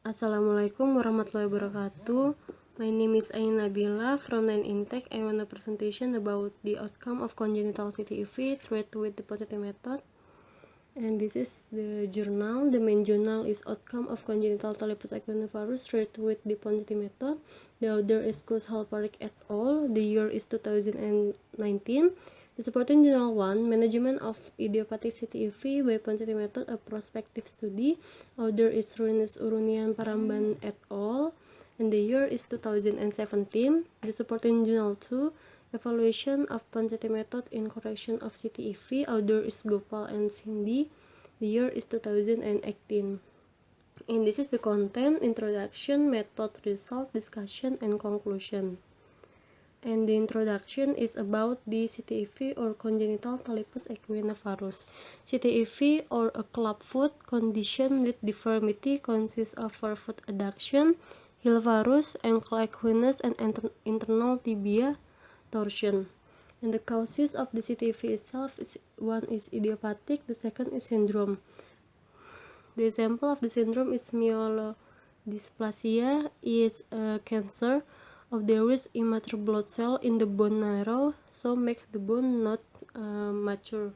Assalamualaikum warahmatullahi wabarakatuh. My name is Ain Nabila from 9 Intake. I want a presentation about the outcome of congenital CTEV treated with the Ponseti method. And this is the journal. The main journal is Outcome of Congenital Talipes Equinovarus treated with the Ponseti method. The author is Gus Halparik et al. The year is 2019. The supporting journal 1, Management of Idiopathic CTEV by Ponseti method, a prospective study. Author is Ruines Urunian Paramban et al. And the year is 2017. The supporting journal 2, Evaluation of Ponseti method in correction of CTEV. Author is Gopal and Cindy. The year is 2018. And this is the content: introduction, method, result, discussion, and conclusion. And the introduction is about the CTEV or congenital Talipes equinovarus. CTEV or a clubfoot condition with deformity consists of forefoot adduction, heel varus, ankle equinus, and internal tibia torsion. And the causes of the CTEV itself is: one is idiopathic, the second is syndrome. The example of the syndrome is myelodysplasia is a cancer of the rich immature blood cell in the bone marrow, so make the bone not mature.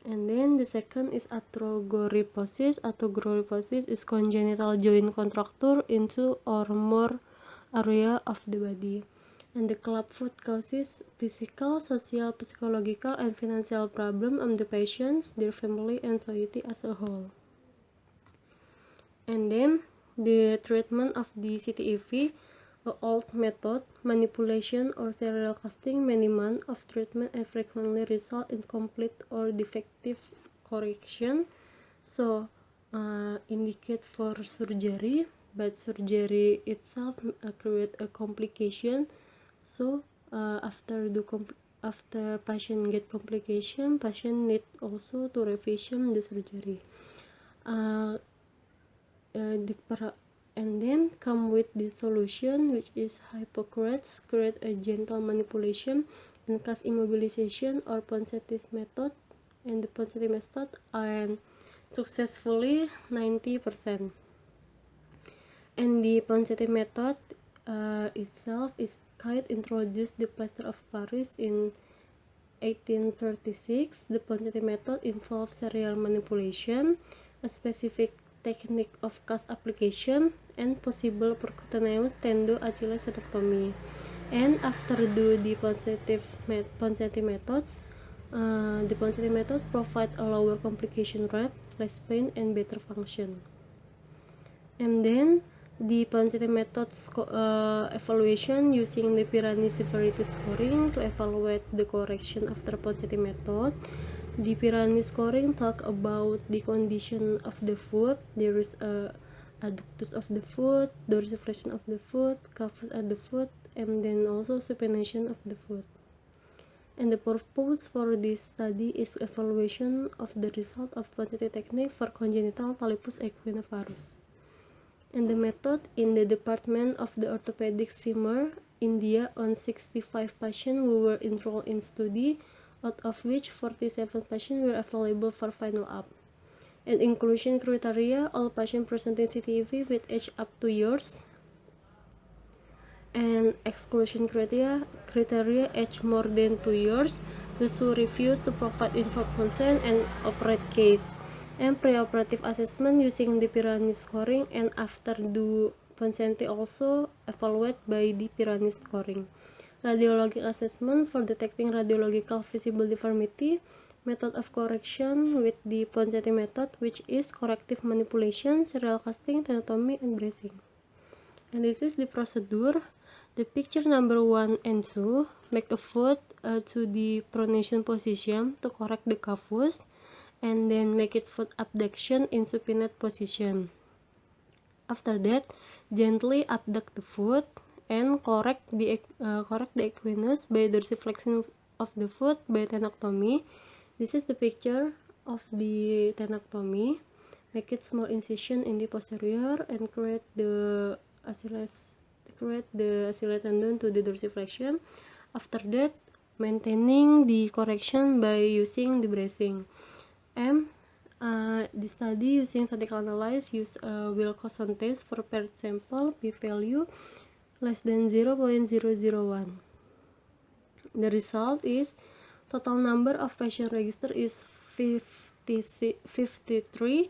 And then the second is arthrogryposis. Arthrogryposis is congenital joint contracture in two or more area of the body. And the clubfoot causes physical, social, psychological, and financial problem on the patients, their family, and society as a whole. And then the treatment of the CTEV, old method, manipulation or serial casting, many months of treatment and frequently result in complete or defective correction. So indicate for surgery, but surgery itself create a complication. So after patient get complication, patient need also to revision the surgery. And then come with the solution, which is Hippocrates create a gentle manipulation and cast immobilization or Ponseti method, and the Ponseti method and successfully 90%. And the Ponseti method itself is Kite introduced the plaster of Paris in 1836. The Ponseti method involves serial manipulation, a specific technique of cast application, and possible percutaneous tendo-achillosenectomy. And after the Ponseti methods, the Ponseti method provide a lower complication rate, less pain, and better function. And then the Ponseti methods evaluation using the Pirani severity scoring to evaluate the correction after Ponseti method. The Pirani scoring talk about the condition of the foot. There is a adductus of the foot, dorsiflexion of the foot, cavus at the foot, and then also supination of the foot. And the purpose for this study is evaluation of the result of Ponseti technique for congenital Talipes equinovarus. And the method in the department of the orthopedic Simar, India, on 65 patients who were enrolled in study, out of which 47 patients were available for final up. And inclusion criteria: all patients presenting CTEV with age up to years. And exclusion criteria age more than 2 years, those who refuse to provide informed consent and operate case. And preoperative assessment using the Pirani scoring, and after the Ponseti also evaluate by the Pirani scoring. Radiologic assessment for detecting radiological visible deformity. Method of correction with the Ponseti method, which is corrective manipulation, serial casting, tenotomy, and bracing. And this is the procedure. The picture number 1 and 2, make a foot to the pronation position to correct the cavus, and then make it foot abduction in supinate position. After that, gently abduct the foot and correct the equinus by dorsiflexion of the foot by tenotomy. This is the picture of the tenotomy. Make it small incision in the posterior and create the Achilles tendon to the dorsiflexion. After that, maintaining the correction by using the bracing. And The study using statistical analysis use a Wilcoxon test for paired sample p-value less than 0.001. The result is total number of patient registered is 53,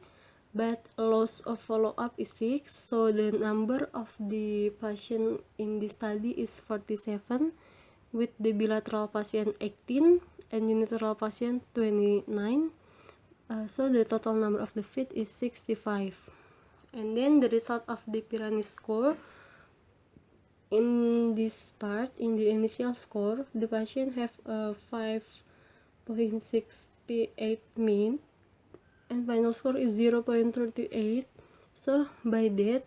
but loss of follow-up is 6, so the number of the patient in the study is 47, with the bilateral patient 18 and unilateral patient 29. So the total number of the fit is 65. And then the result of the Pirani score. In this part, in the initial score, the patient have a 5.68 mean, and final score is 0.38. So by that,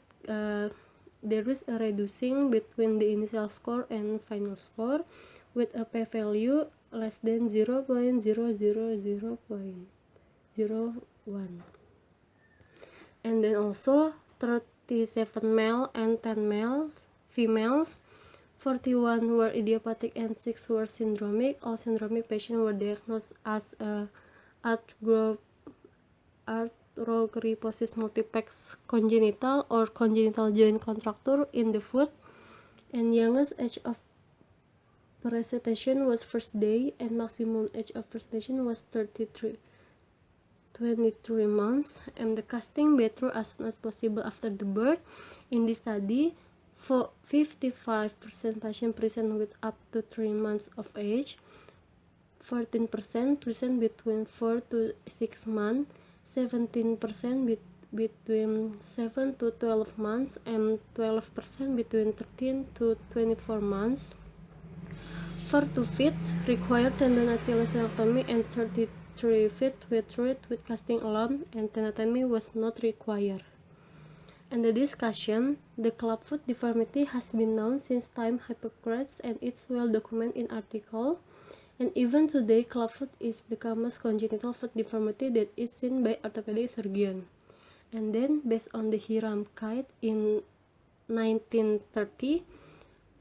there is a reducing between the initial score and final score with a p-value less than 0.000.01. And then also 37 male and 10 females, 41 were idiopathic and 6 were syndromic. All syndromic patients were diagnosed as arthrogryposis multiplex congenital or congenital joint contracture in the foot, and youngest age of presentation was first day, and maximum age of presentation was 23 months, and the casting better as soon as possible after the birth. In this study, for 55% patients present with up to 3 months of age, 14% present between 4 to 6 months, 17% between 7 to 12 months, and 12% between 13 to 24 months. For 2 feet required tendon achillostomy, and 33 feet were treated with casting alone, and tenotomy was not required. And the discussion, the clubfoot deformity has been known since time Hippocrates, and it's well documented in article. And even today, clubfoot is the commonest congenital foot deformity that is seen by orthopedic surgeon. And then, based on the Hiram Kite in 1930,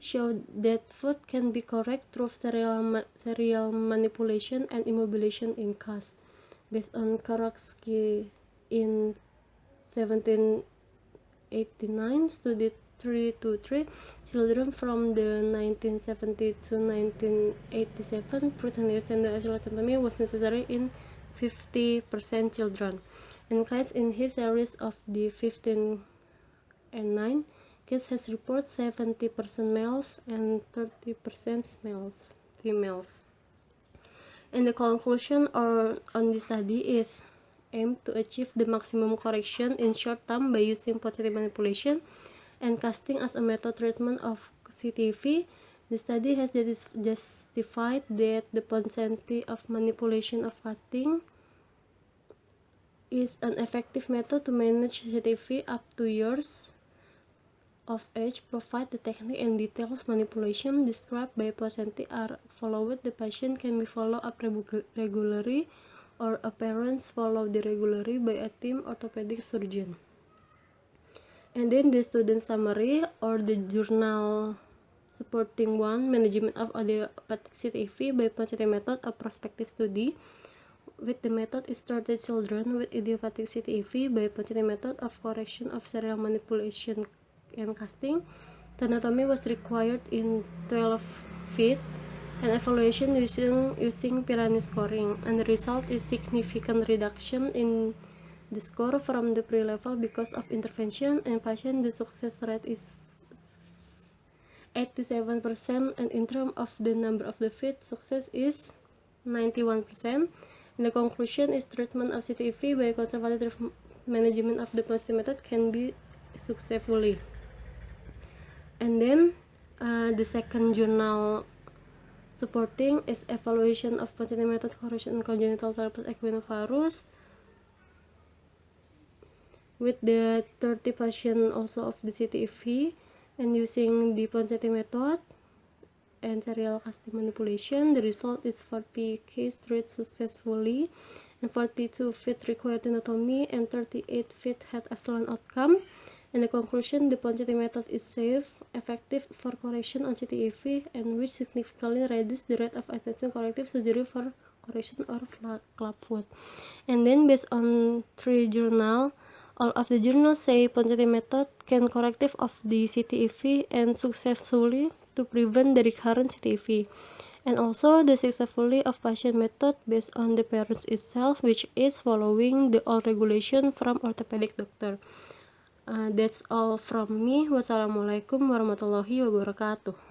showed that foot can be correct through serial manipulation and immobilization in cast. Based on Karofsky in 1789, studied 3 to 3 children from the 1970 to 1987. Peritoneal tendon achillostomy was necessary in 50% children. And Kites, in his series of the 15 and 9, Kites has reported 70% males and 30% females. And the conclusion on this study is aim to achieve the maximum correction in short term by using positive manipulation and casting as a method treatment of CTEPH. The study has justified that the potency of manipulation of casting is an effective method to manage CTEPH up to years of age, provided the technique and details manipulation described by Pocenti are followed. The patient can be followed up regularly, or a parents followed regularly by a team orthopedic surgeon. And then the student summary or the journal supporting one, management of idiopathic CTEPH by Pocenti method, a prospective study. With the method, it started children with idiopathic CTEPH by Pocenti method of correction of serial manipulation and casting. Tenotomy was required in 12 feet, and evaluation using Pirani scoring, and the result is significant reduction in the score from the pre-level because of intervention, and patient the success rate is 87%, and in terms of the number of the feet, success is 91%. And the conclusion is treatment of CTEPH by conservative management of the Pocenti method can be successfully. And then the second journal supporting is evaluation of Pocenti method correction in congenital talipes equinovarus with the 30 patients also of the CTEPH, and using the Pocenti method and serial casting manipulation. The result is 40 cases treated successfully, and 42 feet required tenotomy, and 38 feet had excellent outcome. And the conclusion, the Pocenti method is safe, effective for correction on CTEPH, and which significantly reduce the rate of extension corrective surgery for correction or clubfoot. And then based on 3 journal, all of the journals say Ponseti method can corrective of the CTEV and successfully to prevent the recurrent CTEV. And also the successfully of patient method based on the parents itself, which is following the all regulation from orthopedic doctor. That's all from me. Wassalamualaikum warahmatullahi wabarakatuh.